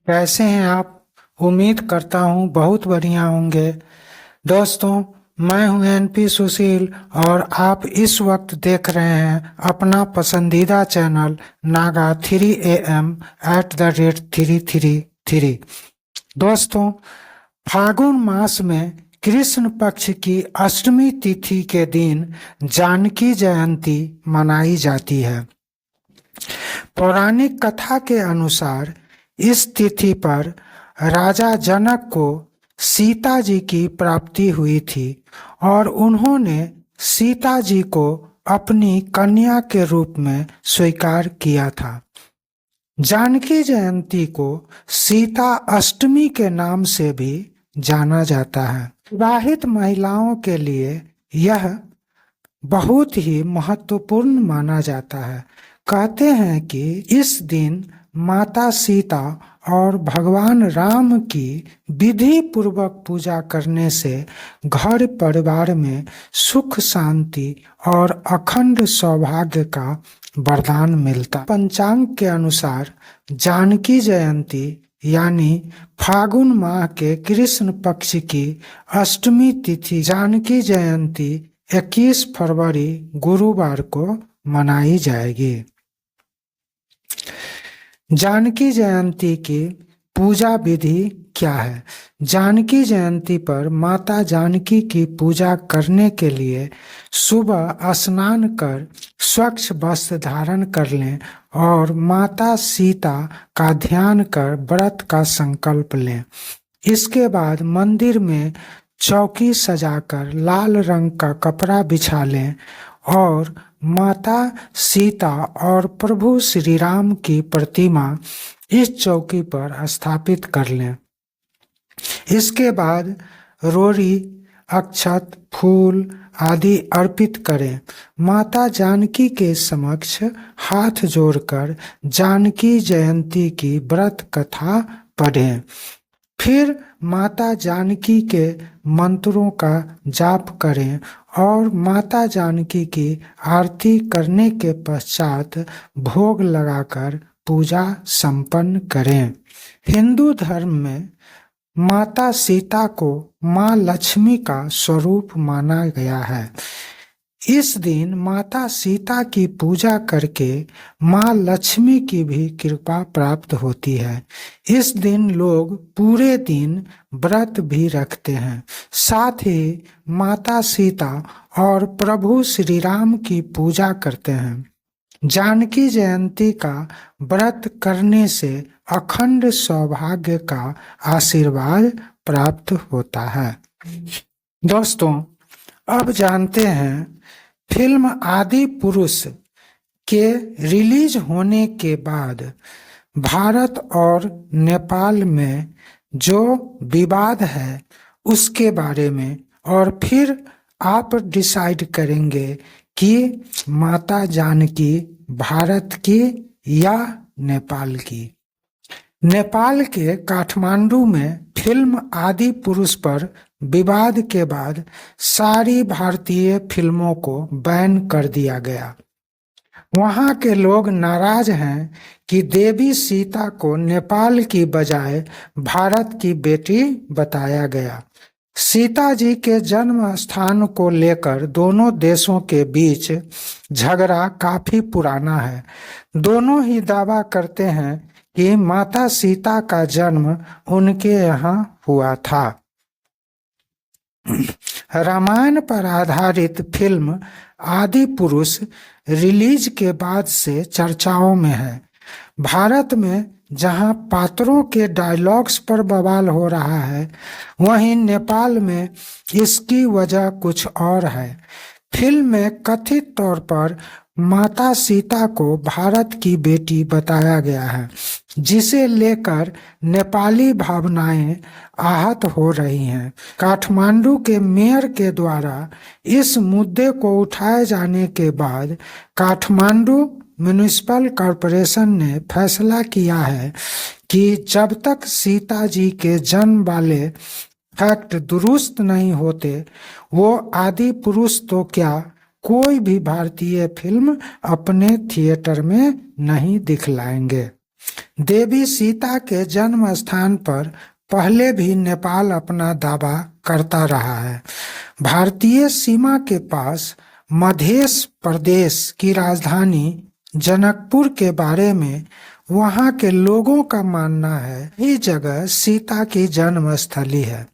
कैसे हैं आप। उम्मीद करता हूँ बहुत बढ़िया होंगे। दोस्तों, मैं हूँ एनपी सुशील और आप इस वक्त देख रहे हैं अपना पसंदीदा चैनल नागा 3 AM @333। दोस्तों, फागुन मास में कृष्ण पक्ष की अष्टमी तिथि के दिन जानकी जयंती मनाई जाती है। पौराणिक कथा के अनुसार इस तिथि पर राजा जनक को सीता जी की प्राप्ति हुई थी और उन्होंने सीता जी को अपनी कन्या के रूप में स्वीकार किया था। जानकी जयंती को सीता अष्टमी के नाम से भी जाना जाता है। विवाहित महिलाओं के लिए यह बहुत ही महत्वपूर्ण माना जाता है। कहते हैं कि इस दिन माता सीता और भगवान राम की विधि पूर्वक पूजा करने से घर परिवार में सुख शांति और अखंड सौभाग्य का वरदान मिलता। पंचांग के अनुसार जानकी जयंती यानी फागुन माह के कृष्ण पक्ष की अष्टमी तिथि जानकी जयंती 21 फरवरी गुरुवार को मनाई जाएगी। जानकी जयंती की पूजा विधि क्या है। जानकी जयंती पर माता जानकी की पूजा करने के लिए सुबह स्नान कर स्वच्छ वस्त्र धारण कर लें और माता सीता का ध्यान कर व्रत का संकल्प लें। इसके बाद मंदिर में चौकी सजाकर लाल रंग का कपड़ा बिछा लें और माता सीता और प्रभु श्री राम की प्रतिमा इस चौकी पर स्थापित कर लें। इसके बाद रोरी, अक्षत, फूल आदि अर्पित करें। माता जानकी के समक्ष हाथ जोड़कर जानकी जयंती की व्रत कथा पढ़ें। फिर माता जानकी के मंत्रों का जाप करें और माता जानकी की आरती करने के पश्चात भोग लगाकर पूजा संपन्न करें। हिंदू धर्म में माता सीता को माँ लक्ष्मी का स्वरूप माना गया है। इस दिन माता सीता की पूजा करके माँ लक्ष्मी की भी कृपा प्राप्त होती है। इस दिन लोग पूरे दिन व्रत भी रखते हैं। साथ ही माता सीता और प्रभु श्री राम की पूजा करते हैं। जानकी जयंती का व्रत करने से अखंड सौभाग्य का आशीर्वाद प्राप्त होता है। दोस्तों, अब जानते हैं फिल्म आदि पुरुष के रिलीज होने के बाद भारत और नेपाल में जो विवाद है उसके बारे में, और फिर आप डिसाइड करेंगे कि माता जानकी भारत की या नेपाल की। नेपाल के काठमांडू में फिल्म आदि पुरुष पर विवाद के बाद सारी भारतीय फिल्मों को बैन कर दिया गया। वहां के लोग नाराज हैं कि देवी सीता को नेपाल की बजाय भारत की बेटी बताया गया। सीता जी के जन्म स्थान को लेकर दोनों देशों के बीच झगड़ा काफी पुराना है। दोनों ही दावा करते हैं कि माता सीता का जन्म उनके यहाँ हुआ था। रामायण पर आधारित फिल्म आदि पुरुष रिलीज के बाद से चर्चाओं में है। भारत में जहां पात्रों के डायलॉग्स पर बवाल हो रहा है, वहीं नेपाल में इसकी वजह कुछ और है। फिल्म में कथित तौर पर माता सीता को भारत की बेटी बताया गया है, जिसे लेकर नेपाली भावनाएं आहत हो रही हैं। काठमांडू के मेयर के द्वारा इस मुद्दे को उठाए जाने के बाद काठमांडू म्युनिसिपल कॉरपोरेशन ने फैसला किया है कि जब तक सीता जी के जन्म वाले फैक्ट दुरुस्त नहीं होते, वो आदि पुरुष तो क्या कोई भी भारतीय फिल्म अपने थिएटर में नहीं दिखलाएंगे। देवी सीता के जन्म स्थान पर पहले भी नेपाल अपना दावा करता रहा है। भारतीय सीमा के पास मध्य प्रदेश की राजधानी जनकपुर के बारे में वहाँ के लोगों का मानना है यही जगह सीता की जन्म स्थली है।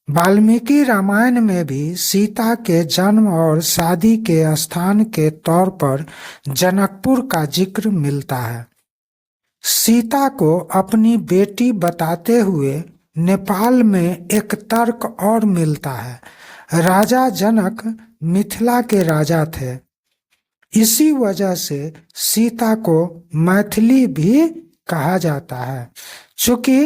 वाल्मीकि रामायण में भी सीता के जन्म और शादी के स्थान के तौर पर जनकपुर का जिक्र मिलता है। सीता को अपनी बेटी बताते हुए नेपाल में एक तर्क और मिलता है। राजा जनक मिथिला के राजा थे, इसी वजह से सीता को मैथिली भी कहा जाता है। चूंकि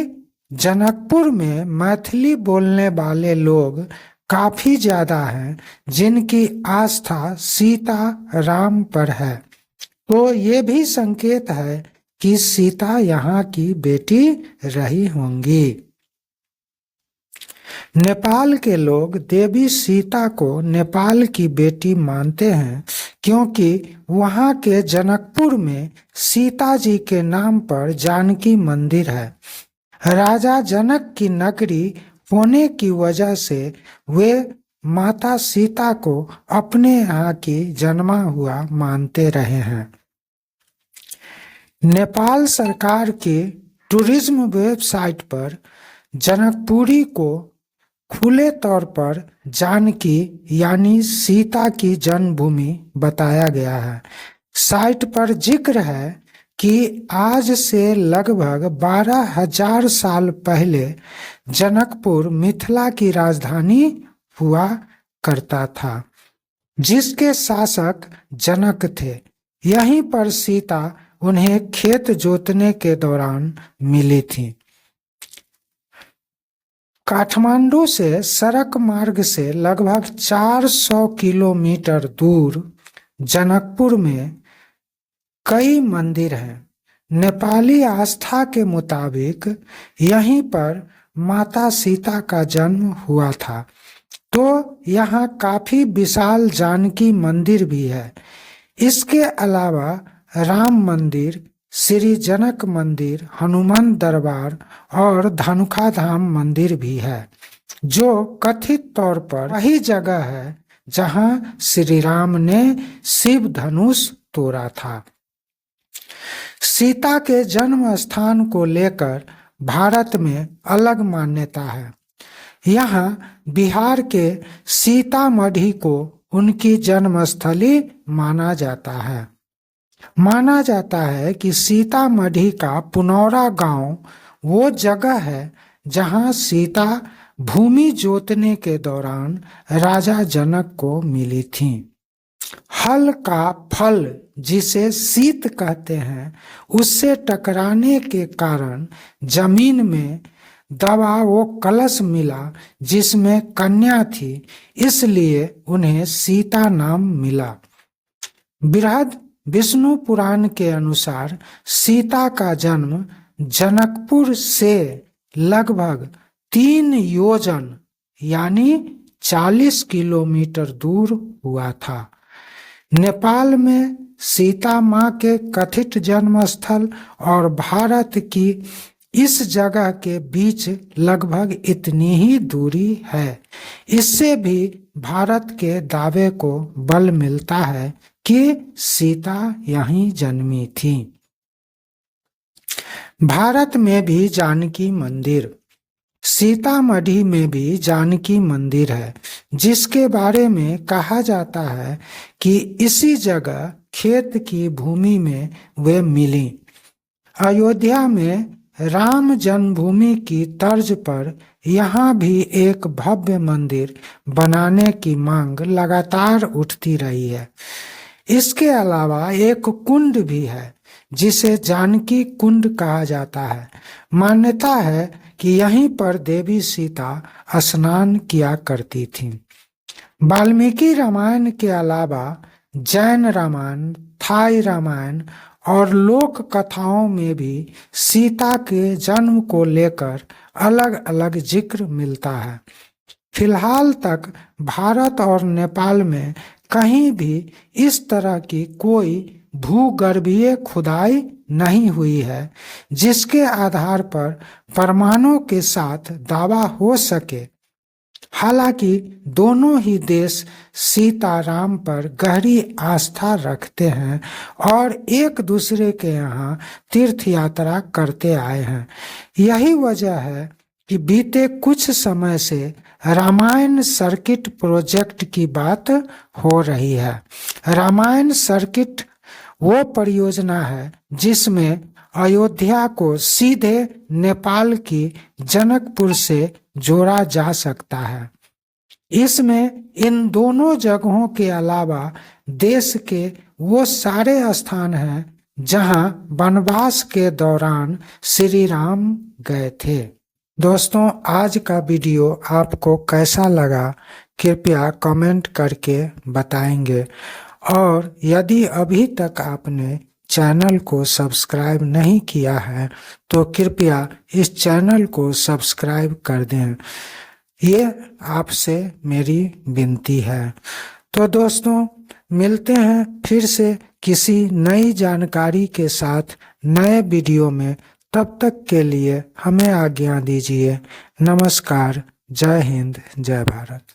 जनकपुर में मैथिली बोलने वाले लोग काफी ज्यादा हैं जिनकी आस्था सीता राम पर है, तो ये भी संकेत है कि सीता यहाँ की बेटी रही होंगी। नेपाल के लोग देवी सीता को नेपाल की बेटी मानते हैं क्योंकि वहाँ के जनकपुर में सीता जी के नाम पर जानकी मंदिर है। राजा जनक की नगरी होने की वजह से वे माता सीता को अपने यहाँ की जन्मा हुआ मानते रहे हैं। नेपाल सरकार की टूरिज्म वेबसाइट पर जनकपुरी को खुले तौर पर जानकी यानी सीता की जन्मभूमि बताया गया है। साइट पर जिक्र है कि आज से लगभग 12,000 साल पहले जनकपुर मिथिला की राजधानी हुआ करता था, जिसके शासक जनक थे। यहीं पर सीता उन्हें खेत जोतने के दौरान मिली थी। काठमांडू से सड़क मार्ग से लगभग 400 किलोमीटर दूर जनकपुर में कई मंदिर हैं। नेपाली आस्था के मुताबिक यहीं पर माता सीता का जन्म हुआ था, तो यहाँ काफी विशाल जानकी मंदिर भी है। इसके अलावा राम मंदिर, श्री जनक मंदिर, हनुमान दरबार और धनुखा धाम मंदिर भी है, जो कथित तौर पर वही जगह है जहां श्री राम ने शिव धनुष तोड़ा था। सीता के जन्म स्थान को लेकर भारत में अलग मान्यता है। यहाँ बिहार के सीतामढ़ी को उनकी जन्मस्थली माना जाता है। माना जाता है कि सीतामढ़ी का पुनौरा गांव वो जगह है जहां सीता भूमि जोतने के दौरान राजा जनक को मिली थी। हल का फल जिसे शीत कहते हैं, उससे टकराने के कारण जमीन में दबा वो कलश मिला जिसमें कन्या थी, इसलिए उन्हें सीता नाम मिला। बृहद विष्णु पुराण के अनुसार सीता का जन्म जनकपुर से लगभग 3 योजन यानी 40 किलोमीटर दूर हुआ था। नेपाल में सीता माँ के कथित जन्म स्थल और भारत की इस जगह के बीच लगभग इतनी ही दूरी है। इससे भी भारत के दावे को बल मिलता है कि सीता यहीं जन्मी थी। भारत में भी जानकी मंदिर, सीतामढ़ी में भी जानकी मंदिर है, जिसके बारे में कहा जाता है कि इसी जगह खेत की भूमि में वे मिली। अयोध्या में राम जन्मभूमि की तर्ज पर यहाँ भी एक भव्य मंदिर बनाने की मांग लगातार उठती रही है। इसके अलावा एक कुंड भी है जिसे जानकी कुंड कहा जाता है। मान्यता है कि यहीं पर देवी सीता स्नान किया करती थी। वाल्मीकि रामायण के अलावा जैन रामायण, थाई रामायण और लोक कथाओं में भी सीता के जन्म को लेकर अलग अलग जिक्र मिलता है। फिलहाल तक भारत और नेपाल में कहीं भी इस तरह की कोई भूगर्भीय खुदाई नहीं हुई है जिसके आधार पर प्रमाणों के साथ दावा हो सके। हालांकि दोनों ही देश सीताराम पर गहरी आस्था रखते हैं और एक दूसरे के यहाँ तीर्थ यात्रा करते आए हैं। यही वजह है कि बीते कुछ समय से रामायण सर्किट प्रोजेक्ट की बात हो रही है। रामायण सर्किट वो परियोजना है जिसमें अयोध्या को सीधे नेपाल की जनकपुर से जोड़ा जा सकता है। इसमें इन दोनों जगहों के अलावा देश के वो सारे स्थान हैं जहां वनवास के दौरान श्री राम गए थे। दोस्तों, आज का वीडियो आपको कैसा लगा कृपया कमेंट करके बताएंगे, और यदि अभी तक आपने चैनल को सब्सक्राइब नहीं किया है तो कृपया इस चैनल को सब्सक्राइब कर दें। ये आपसे मेरी विनती है। तो दोस्तों, मिलते हैं फिर से किसी नई जानकारी के साथ नए वीडियो में। तब तक के लिए हमें आज्ञा दीजिए। नमस्कार, जय हिंद, जय भारत।